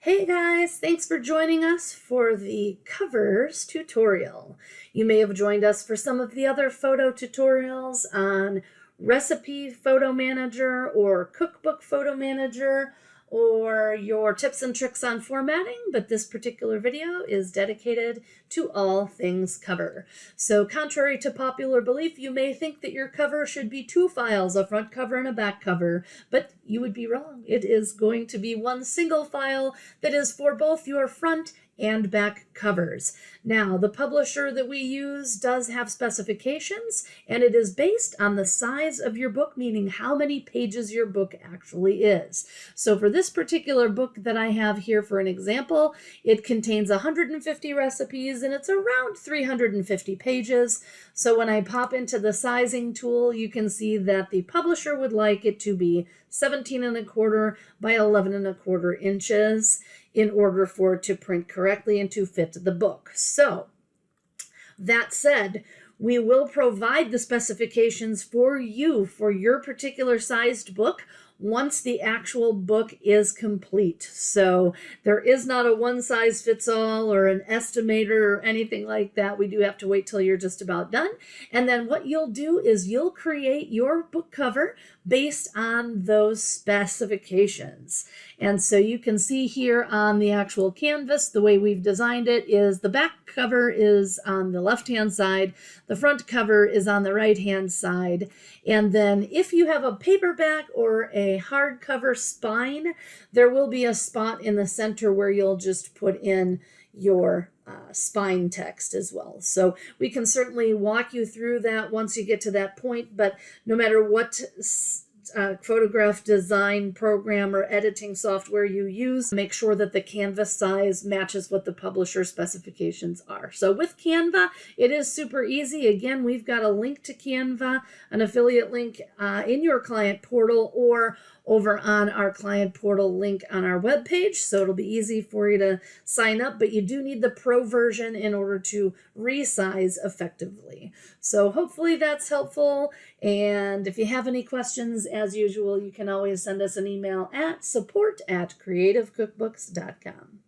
Hey guys, thanks for joining us for the covers tutorial. You may have joined us for some of the other photo tutorials on Recipe Photo Manager or Cookbook Photo Manager or your tips and tricks on formatting, but this particular video is dedicated to all things cover. So contrary to popular belief, you may think that your cover should be two files, a front cover and a back cover, but you would be wrong. It is going to be one single file that is for both your front and back covers. Now, the publisher that we use does have specifications, and it is based on the size of your book, meaning how many pages your book actually is. So for this particular book that I have here for an example, it contains 150 recipes and it's around 350 pages. So when I pop into the sizing tool, you can see that the publisher would like it to be 17¼ by 11¼ inches in order for it to print correctly and to fit the book. So that said, we will provide the specifications for you for your particular sized book once the actual book is complete. So there is not a one size fits all or an estimator or anything like that. We do have to wait till you're just about done. And then what you'll do is you'll create your book cover based on those specifications. And so you can see here on the actual canvas, the way we've designed it is the back cover is on the left-hand side, the front cover is on the right-hand side. And then if you have a paperback or a hardcover spine, there will be a spot in the center where you'll just put in your spine text as well. So we can certainly walk you through that once you get to that point, but no matter what photograph design program or editing software you use, make sure that the canvas size matches what the publisher specifications are. So with Canva, it is super easy. Again, we've got a link to Canva, an affiliate link in your client portal or over on our client portal link on our webpage. So it'll be easy for you to sign up, but you do need the pro version in order to resize effectively. So hopefully that's helpful. And if you have any questions, as usual, you can always send us an email at support@creativecookbooks.com.